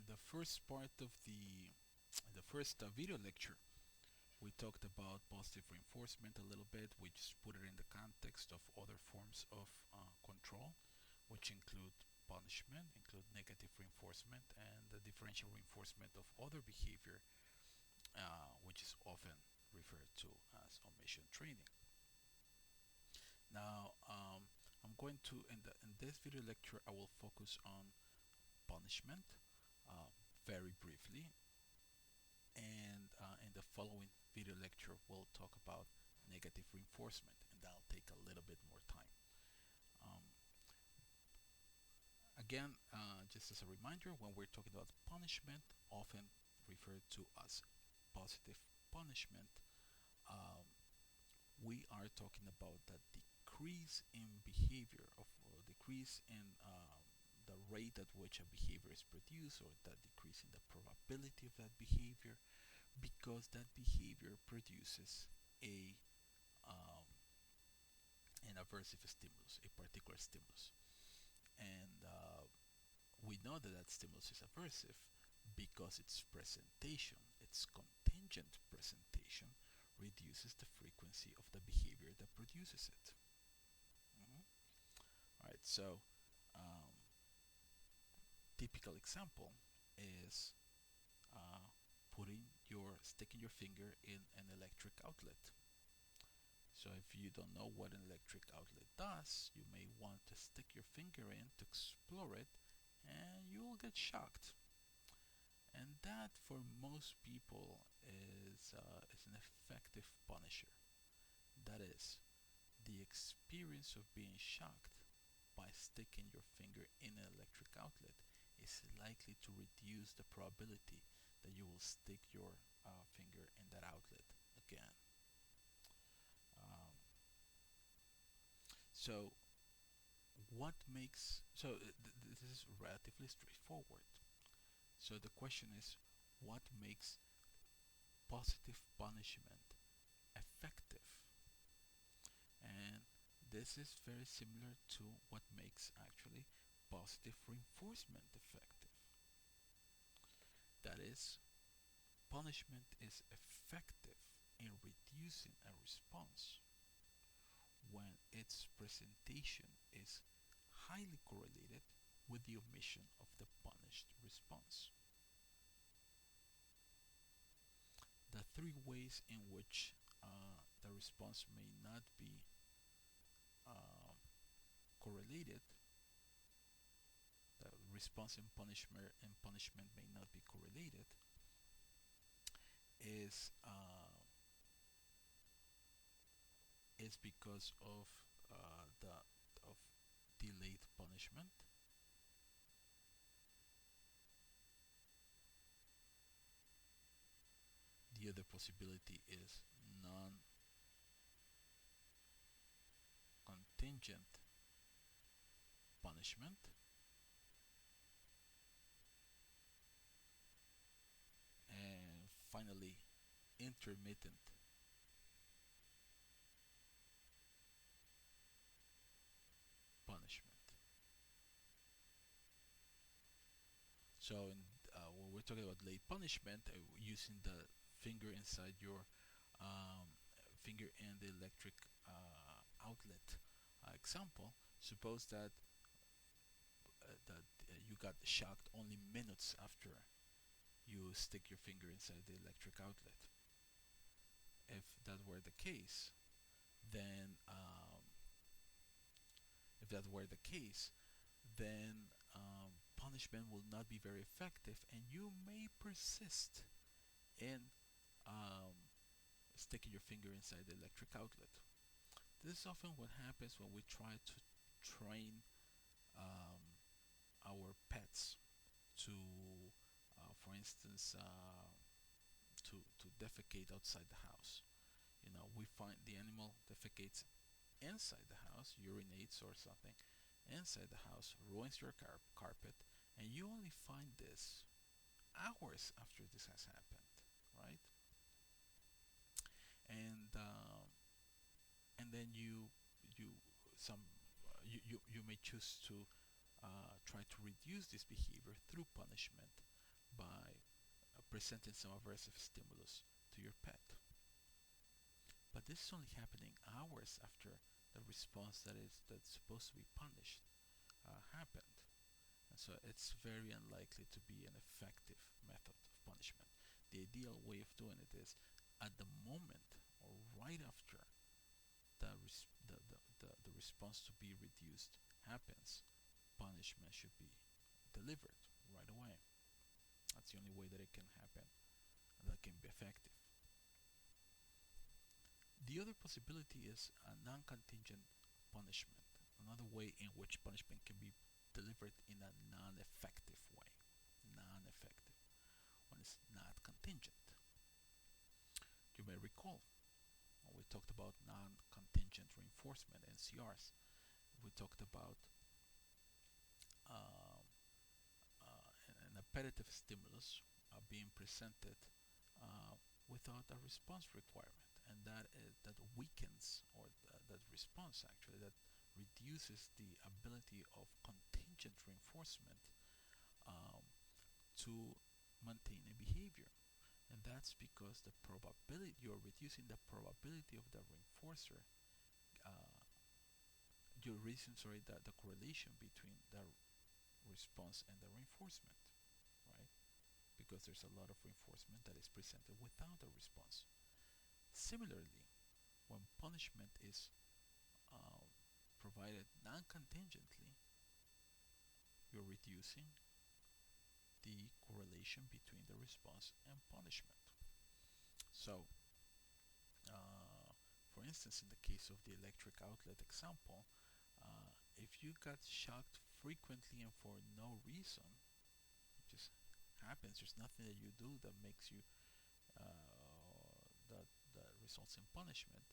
the first part of the first video lecture, we talked about positive reinforcement a little bit. We just put it in the context of other forms of control, which include punishment, include negative reinforcement, and the differential reinforcement of other behavior, which is often referred to as omission training. Now, I'm going to in this video lecture, I will focus on punishment uh, very briefly, and in the following video lecture, we'll talk about negative reinforcement, and that'll take a little bit more time. Um, Again, just as a reminder, when we're talking about punishment, often referred to as positive punishment, um, we are talking about the decrease in behavior of decrease in the rate at which a behavior is produced, or the decrease in the probability of that behavior, because that behavior produces a um, an aversive stimulus, a particular stimulus, and we know that that stimulus is aversive because its presentation, its contingent presentation, reduces the frequency of the behavior that produces it. Mhm. All right, so um, typical example is sticking your finger in an electric outlet. So if you don't know what an electric outlet does, you may want to stick your finger in to explore it, and you will get shocked. And that, for most people, is an effective punisher. That is, the experience of being shocked by sticking your finger in an electric outlet is likely to reduce the probability that you will stick your finger in that outlet again. Um, so, this is relatively straightforward. So the question is, what makes positive punishment effective? And this is very similar to what makes actually positive reinforcement effective. That is, punishment is effective in reducing a response when its presentation is highly correlated with the omission of the punished response. The three ways in which the response may not be uh, correlated, the response in punishment may not be correlated, is is because the of delayed punishment. The other possibility is non-contingent punishment, and finally, intermittent punishment. So, when we're talking about delayed punishment, using the finger inside your um, finger in the electric outlet example, suppose that you got shocked only minutes after you stick your finger inside the electric outlet. If that were the case, then if that were the case, then punishment will not be very effective, and you may persist in um, sticking your finger inside the electric outlet. This is often what happens when we try to train um, our pets to, for instance, to defecate outside the house. We find the animal defecates inside the house, urinates or something inside the house, ruins your carpet, and you only find this hours after this has happened, right? And and then you some you may choose to try to reduce this behavior through punishment by presenting some aversive stimulus to your pet. But this is only happening hours after the response that's supposed to be punished happened. And so it's very unlikely to be an effective method of punishment. The ideal way of doing it is at the moment or right after the response to be reduced happens, punishment should be delivered right away. That's the only way that it can happen and that can be effective. The other possibility is a non-contingent punishment, another way in which punishment can be delivered in a non-effective way. Non-effective, when it's not contingent. You may recall when we talked about non-contingent reinforcement, NCRs, we talked about um, an appetitive stimulus being presented without a response requirement, and that weakens or that response actually that reduces the ability of contingent reinforcement um, to maintain a behavior, and that's because the probability you're reducing the probability of the reinforcer. You're reducing, sorry, the correlation between the response and the reinforcement, right? Because there's a lot of reinforcement that is presented without a response. Similarly, when punishment is um, provided non-contingently, you're reducing the correlation between the response and punishment. So, for instance, in the case of the electric outlet example, if you got shocked frequently and for no reason, it just happens. There's nothing that you do that makes you that results in punishment.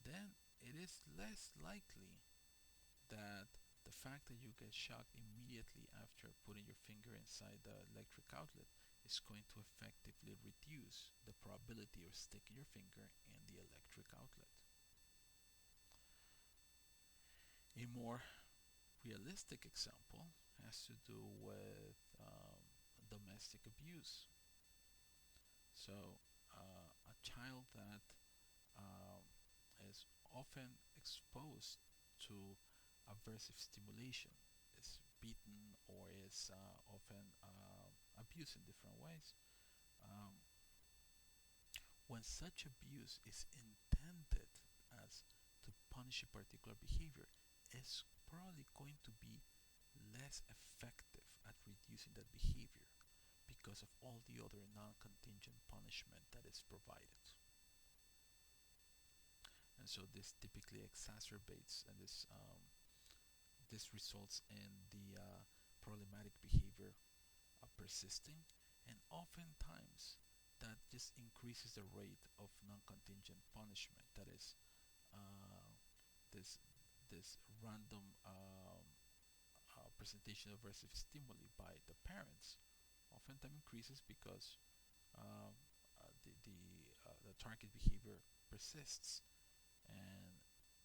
Then it is less likely that the fact that you get shocked immediately after putting your finger inside the electric outlet is going to effectively reduce the probability of sticking your finger in the electric outlet. A more realistic example has to do with domestic abuse. So, a child that um, is often exposed to aversive stimulation, is beaten or is often abused in different ways. Um, when such abuse is intended as to punish a particular behavior, it's probably going to be less effective at reducing that behavior because of all the other non-contingent punishment that is provided. And so this typically exacerbates, and this results in the problematic behavior persisting, and oftentimes that just increases the rate of non-contingent punishment. That is, uh, this this random presentation of aversive stimuli by the parents oftentimes increases because um, the target behavior persists, and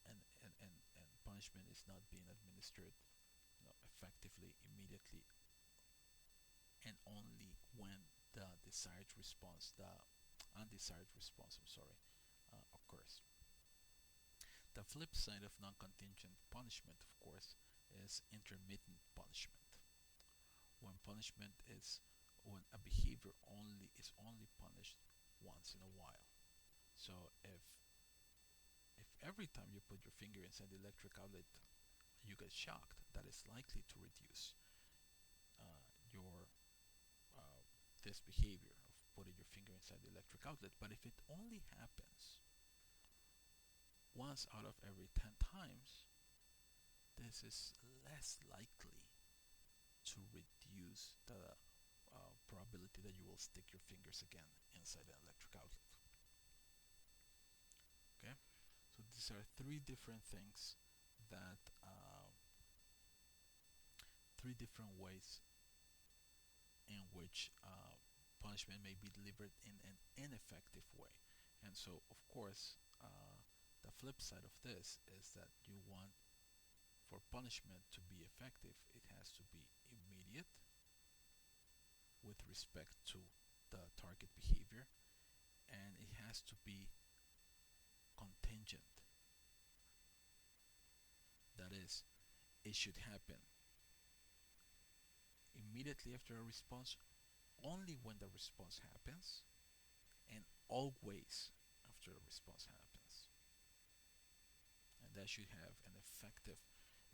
and punishment is not being administered, effectively, immediately, and only when the desired response, the undesired response, I'm sorry, occurs. The flip side of non-contingent punishment, of course, is intermittent punishment. When punishment is when a behavior only punished once in a while. So if every time you put your finger inside the electric outlet you get shocked, that is likely to reduce your this behavior of putting your finger inside the electric outlet. But if it only happens once out of every 10 times, this is less likely to reduce the probability that you will stick your fingers again inside an electric outlet. Okay, so these are three different things that three different ways in which punishment may be delivered in an ineffective way. And so, of course, the flip side of this is that you want for punishment to be effective, it has to be immediate, with respect to the target behavior, and it has to be contingent. That is, it should happen immediately after a response, only when the response happens, and always after a response happens. And that should have an effective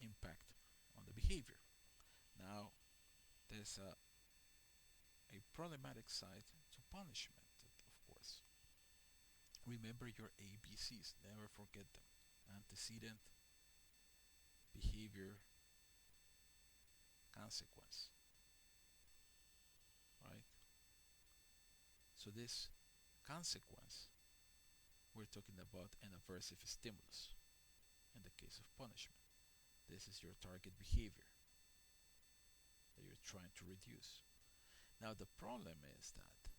impact on the behavior. Now, there's a problematic side to punishment, of course. Remember your ABCs, never forget them: antecedent, behavior, consequence, right? So, this consequence, we're talking about an aversive stimulus in the case of punishment. This is your target behavior that you're trying to reduce. Now, the problem is that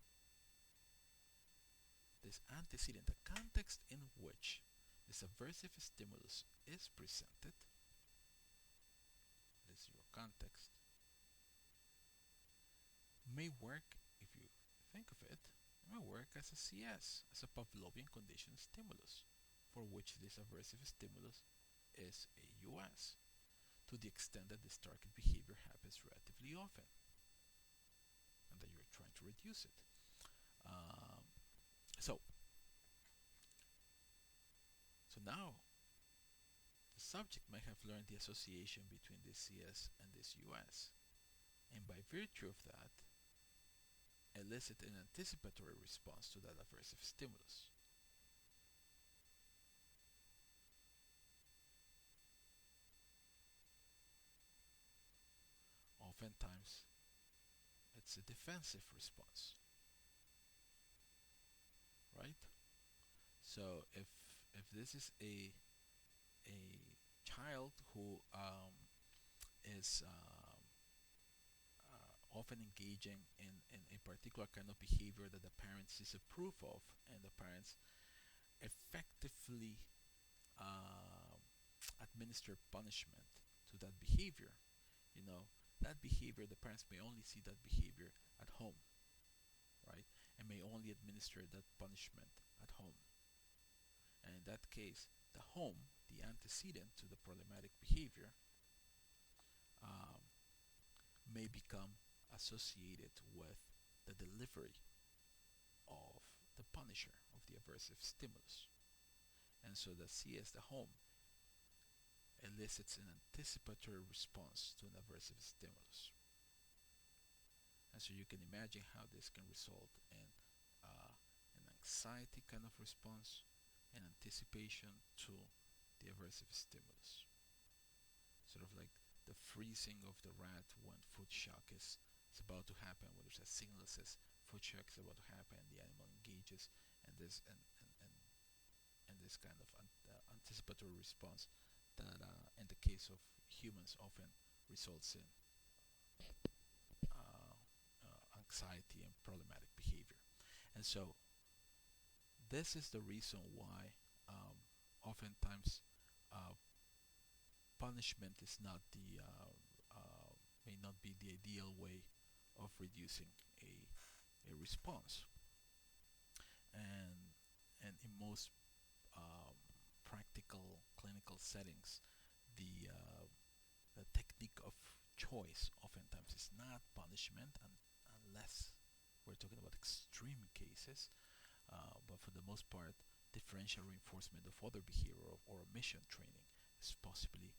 this antecedent, the context in which this aversive stimulus is presented, this is your context, may work, if you think of it, may work as a CS, as a Pavlovian conditioned stimulus, for which this aversive stimulus is a US, to the extent that this target behavior happens relatively often and that you're trying to reduce it. Um, so, so now the subject may have learned the association between this CS and this US, and by virtue of that, elicit an anticipatory response to that aversive stimulus. Oftentimes, it's a defensive response, right? So if this is a child who is often engaging in a particular kind of behavior that the parents disapprove of, and the parents effectively um, administer punishment to that behavior, you know, that behavior, the parents may only see that behavior at home, right? And may only administer that punishment at home. And in that case, the home, the antecedent to the problematic behavior, um, may become associated with the delivery of the punisher, of the aversive stimulus. And so the CS, the home, elicits an anticipatory response to an aversive stimulus. And so you can imagine how this can result in an anxiety kind of response, and anticipation to the aversive stimulus. Sort of like the freezing of the rat when food shock is about to happen, when there's a signal that says food shock is about to happen, the animal engages, and this kind of anticipatory response that, in the case of humans, often results in anxiety and problematic behavior. And so, this is the reason why oftentimes uh, punishment is not may not be the ideal way of reducing a response. And in most um, practical clinical settings, the the technique of choice oftentimes is not punishment, unless we're talking about extreme cases. But for the most part, differential reinforcement of other behavior or omission training is possibly